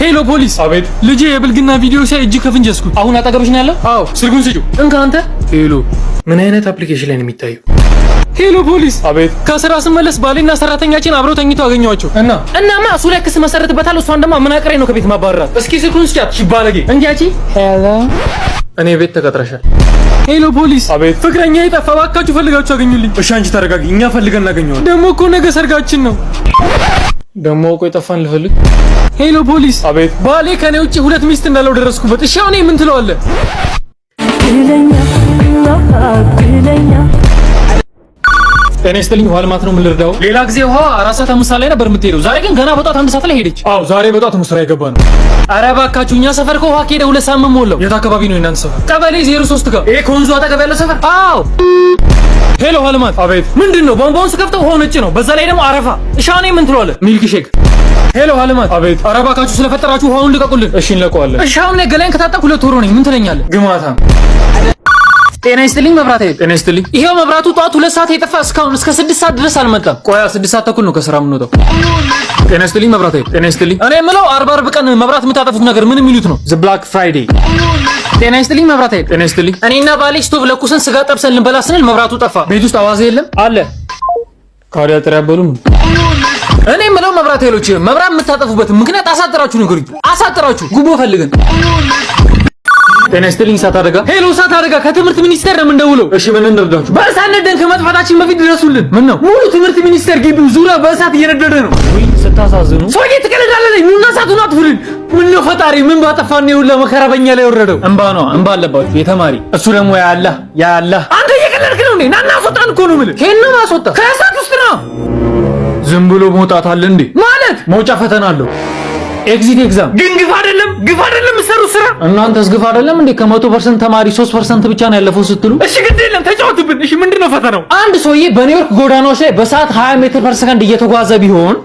ሄሎ ፖሊስ። አቤት። ልጄ የብልግና ቪዲዮ ሳይ እጅ ከፍንጅ ያስኩት። አሁን አጠገብሽ ነው ያለው? አዎ። ስልኩን ስጪው። እንካ አንተ። ሄሎ። ምን አይነት አፕሊኬሽን ላይ ነው የሚታየው? ሄሎ ፖሊስ። አቤት። ከስራ ስመለስ ባሌና ሰራተኛችን አብረው ተኝተው አገኘኋቸው። እናማ እሱ ላይ ክስ መሰረትበታለሁ። እሷን ደግሞ ምን አቅሬ ነው ከቤት ማባረራት? እስኪ ስልኩን ስጫት። ባለጌ እንጃቺ። ሄሎ። እኔ ቤት ተቀጥረሻል። ሄሎ ፖሊስ። አቤት። ፍቅረኛ የጠፋ እባካችሁ ፈልጋችሁ አገኙልኝ። እሺ አንቺ ተረጋጊ፣ እኛ ፈልገን እናገኘዋለን። ደግሞ እኮ ነገ ሰርጋችን ነው። ደግሞ ቆይ ጠፋን ልፈልግ። ሄሎ ፖሊስ። አቤት። ባሌ ከኔ ውጪ 2 ሚስት እንዳለው ደረስኩበት። እሺ አሁን ምን ትለዋለህ? ጤና ይስጥልኝ። ውሃ ልማት ነው፣ ምን ልርዳው? ሌላ ጊዜ ውሃ 4 ሰዓት 5 ሰዓት ላይ ነበር የምትሄደው። ዛሬ ግን ገና በጧት 1 ሰዓት ላይ ሄደች። አዎ ዛሬ በጧት ነው ስራ የገባ ነው። ኧረ እባካችሁ እኛ ሰፈር ከውሃ ከሄደ 2 ሳምንት ሞላው። የት አካባቢ ነው የእናንተ ሰፈር? ቀበሌ 03 ጋር። ይሄ ከወንዙ አጠገብ ያለ ሰፈር? አዎ። ሄሎ ውሃ ልማት። አቤት። ምንድነው? ቧንቧውን ስከፍተው ውሃው ነጭ ነው፣ በዛ ላይ ደግሞ አረፋ። እሺ አሁን ምን ትለዋለህ? ሚልክ ሼክ። ሄሎ ውሃ ልማት። አቤት። ኧረ እባካችሁ ስለፈጠራችሁ ውሃውን ልቀቁልን። እሺ እንለቀዋለን። እሺ አሁን ገላይን ከታጠብኩ 2 ወር ሆነኝ። ምን ትለኛለህ? ግማታ። ጤና ይስጥልኝ መብራት ኃይል። ጤና ይስጥልኝ። ይሄው መብራቱ ጠዋት 2 ሰዓት የጠፋ እስካሁን እስከ 6 ሰዓት ድረስ አልመጣም። ቆያ 6 ሰዓት ተኩል ነው ከስራ የምንወጣው። ጤና ይስጥልኝ መብራት ኃይል። ጤና ይስጥልኝ። እኔ የምለው 40 ቀን መብራት የምታጠፉት ነገር ምን የሚሉት ነው? ዘ ብላክ ፍራይዴይ። ጤና ይስጥልኝ መብራት ኃይል። ጤና ይስጥልኝ። እኔና ባሌ ስቶቭ ለኩሰን ስጋ ጠብሰን ልንበላ ስንል መብራቱ ጠፋ። ቤት ውስጥ አዋዜ የለም? አለ። ካዲያ ጥሪ ያበሉም። እኔ የምለው መብራት ኃይሎች መብራት የምታጠፉበት ምክንያት አሳጥራችሁ ንገሩኝ። አሳጥራችሁ ጉቦ ፈልገን። ጤና ይስጥልኝ እሳት አደጋ። ሄሎ እሳት አደጋ ከትምህርት ሚኒስቴር ነው የምንደውለው። እሺ ምን እንርዳችሁ? በእሳት ነደን ከመጥፋታችን በፊት ድረሱልን። ምን ነው? ሙሉ ትምህርት ሚኒስቴር ግቢው ዙሪያ በእሳት እየነደደ ነው። ወይ ስታሳዝኑ። ሰውዬ ትቀልዳለህ። ኑና እሳቱን አጥፉልን። ምን ነው ፈጣሪ ምን ባጠፋን ነው ለመከራ በእኛ ላይ ወረደው? እንባ ነው እንባ አለባችሁ የተማሪ። እሱ ደግሞ ያ አላህ አንተ እየቀለድክ ነው እንዴ? ናና አስወጣን እኮ ነው የምልህ። ከእነ ማስወጣ ከእሳት ውስጥ ነው። ዝም ብሎ መውጣት አለ እንዴ? ማለት መውጫ ፈተና አለው። ኤግዚት ኤግዛም። ግን ግፍ አይደለም የምትሰሩት ስራ። እናንተስ ግፍ አይደለም እንዴ? ከ100% ተማሪ 3% ብቻ ነው ያለፈው ስትሉ። እሺ ግድ የለም ተጫወትብን። እሺ ምንድነው ፈተናው? አንድ ሰውዬ በኒውዮርክ ጎዳናዎች ላይ በሰዓት 20 ሜትር ፐር ሰከንድ እየተጓዘ ቢሆን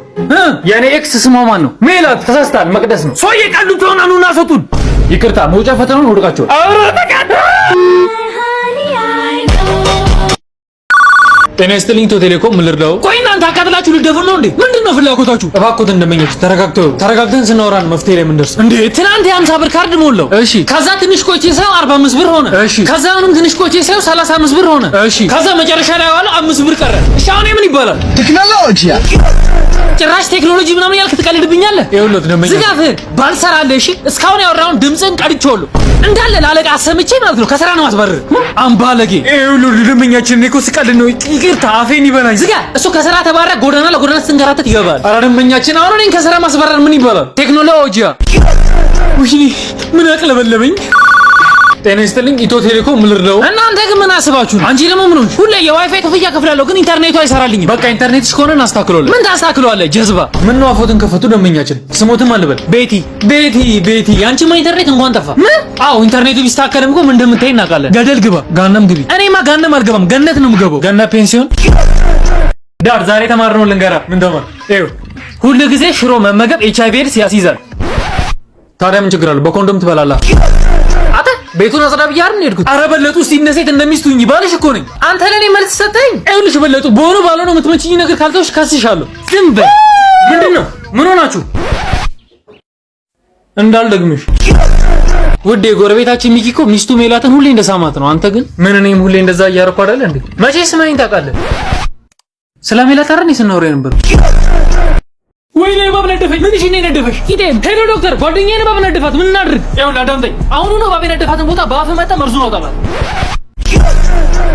የኔ ኤክስ ስሟ ማን ነው? ሜላት። ተሳስታል። መቅደስ ነው። ሰውዬ ቀልዱ ተሆናኑና አስወጡን። ይቅርታ መውጫ ፈተናውን ወድቃቸዋል። አረ ተቃጣ። ጤና ይስጥልኝ ኢትዮ ቴሌኮም ምን ልርዳው? ቆይ እናንተ አቃጥላችሁ ልደፍር ነው እንዴ? ምንድነው ፍላጎታችሁ? እባክዎት እንደመኘች ተረጋግተን ስናወራን መፍትሄ ላይ ምን ደርስ እንዴ? ትናንት የ50 ብር ካርድ ሞላው። እሺ። ከዛ ትንሽ ቆይቼ ሳይው 45 ብር ሆነ። እሺ። ከዛ አሁንም ትንሽ ቆይቼ ሳይው 35 ብር ሆነ። እሺ። ከዛ መጨረሻ ላይ ዋለ 5 ብር ቀረ። እሺ አሁን ምን ይባላል? ቴክኖሎጂ። ጭራሽ ቴክኖሎጂ ምናምን ያልክ ትቀልድብኛለህ? ይኸውልህ ደመኛ ዝጋፍህን ባልሰራልህ። እሺ እስካሁን ያወራውን ድምፅን ቀድቼዋለሁ እንዳለ ላለቃ አሰምቼ ማለት ነው። ከስራ ነው ማስባረር። አምባለጌ። ይኸውልህ ደመኛችን እኮ ስቀልድ ነው። ይቅርታ አፌን ይበላኝ። ዝጋ። እሱ ከስራ ተባረረ ጎዳና ለጎዳና ስትንከራተት ይገባል። ኧረ ደመኛችን አሁን እኔን ከስራ ማስባረር ምን ይባላል? ቴክኖሎጂ። ውይ ምን አቅለበለበኝ። ጤና ይስጥልኝ ኢትዮ ቴሌኮም ምን ልርዳው? እናንተ ግን ምን አስባችሁ ነው? አንቺ ደግሞ ምን ሆንሽ? ሁሌ የዋይፋይ ክፍያ ከፍላለሁ ግን ኢንተርኔቱ አይሰራልኝም። በቃ ኢንተርኔትሽ ከሆነ እናስተካክለዋለን። ምን ታስተካክለዋለህ? ጀዝባ። ምን ነው አፎትን ከፈቱ ደመኛችን። ስሞትም አልበል። ቤቲ ያንቺማ ኢንተርኔት እንኳን ጠፋ። ምን? አዎ ኢንተርኔቱ ቢስተካከልም እኮ ምን እንደምታይ እናውቃለን። ገደል ግባ። ጋነም ግቢ። እኔማ ጋነም አልገባም፣ ገነት ነው የምገባው። ገነት ፔንሲዮን ዳር ዛሬ ተማርነው ልንገራ። ምን ተማር? ይኸው ሁሉ ጊዜ ሽሮ መመገብ ኤችአይቪ ኤድስ ያስይዛል። ታዲያ ምን ችግር አለው? በኮንዶም ትበላለህ። አተ ቤቱን አጽዳ ብዬ አይደል የሄድኩት? ኧረ በለጡ እስቲ እነ ሴት እንደሚስቱኝ ባልሽ እኮ ነኝ። አንተ ለኔ መልስ ሰጠኝ። ይኸውልሽ በለጡ በሆነ ባልሆነ የምትመችኝ ነገር ካልተውሽ ከስሻለሁ። ዝም በል። ምንድነው? ምን ሆናችሁ? እንዳልደግምሽ ውዴ ጎረቤታችን ሚኪ እኮ ሚስቱ ሜላትን ሁሌ እንደሳማት ነው። አንተ ግን ምን? እኔም ሁሌ እንደዛ እያረኩ አይደል እንዴ? መቼ ስማኝ ታውቃለህ? ስለ ሜላት አይደል ስናወራ ነበር። ወይኔ እባብ ነደፈኝ። ምን እሺ ነው ነደፈሽ? ሂደን ሄሎ ዶክተር ጓደኛዬን እባብ ነደፋት። ምን እናድርግ? ይኸውልህ አዳምጠኝ። አሁን ነው እባብ የነደፋትን ቦታ በአፍ መጣ መርዙን አውጣላት።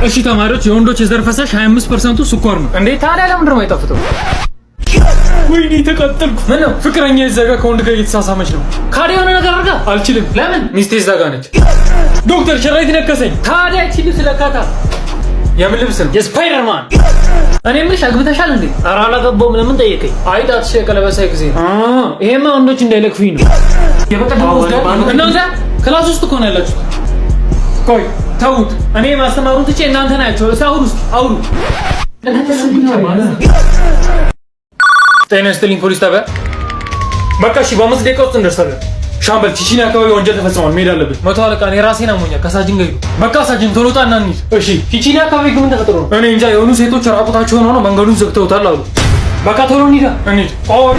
እሺ ተማሪዎች የወንዶች የዘር ፈሳሽ 25% ስኳር ነው። እንዴ ታዲያ ለምንድን ነው የማይጣፍጠው? ወይኔ ተቃጠልኩ። ምን ነው? ፍቅረኛ ይዘጋ ከወንድ ጋር እየተሳሳመች ነው። ካዲያ የሆነ ነገር አድርጋ። አልችልም። ለምን? ሚስቴ ይዘጋ ነች። ዶክተር ሸራይት ነከሰኝ። ታዲያ እቺ ልብስ ለካታ የምን ልብስ ነው? የስፓይደርማን። እኔ የምልሽ አግብተሻል እንዴ? ኧረ አላገባሁም። ለምን ጠየቀኝ? አይጣትሽ የቀለበሳይ ጊዜ ነው። ይሄማ ወንዶች እንዳይለክፉኝ ነው። የበቀደም እናንተ ክላስ ውስጥ እኮ ነው ያላችሁት። ቆይ ተውት። እኔ ማስተማሩን ትቼ እናንተ ናቸው። አውሩ ውስጥ አውሩ። ጤና ይስጥልኝ ፖሊስ ጣቢያ። በቃ እሺ በ5 ደቂቃ ውስጥ እንደርሳለን። ሻምበል ቺቺኒ አካባቢ ወንጀል ተፈጽሟል፣ መሄድ አለብን። መቶ አለቃ እኔ ራሴን አሞኛል። ከሳጅን ጋር በቃ ሳጅን ቶሎ ጣና እንሂድ። እሺ ቺቺኒ አካባቢ ግን ተፈጥሮ ነው። እኔ እንጃ የሆኑ ሴቶች ራቁታቸውን ሆነው መንገዱን ዘግተውታል አሉ። በቃ ቶሎ እንሂድ። ቆይ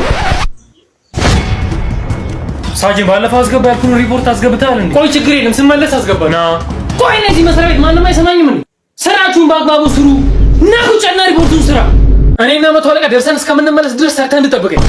ሳጅን ባለፈው አስገባ ያልኩን ሪፖርት አስገብተሃል እንዴ? ቆይ ችግር የለም ስመለስ አስገባና። ቆይ እነዚህ መስሪያ ቤት ማንም አይሰማኝም እንዴ? ስራችሁን በአግባቡ ስሩ እና ቁጭና ሪፖርቱን ስራ። እኔና መቶ አለቃ ደርሰን እስከምንመለስ ድረስ ሰርተህ እንድጠብቀኝ።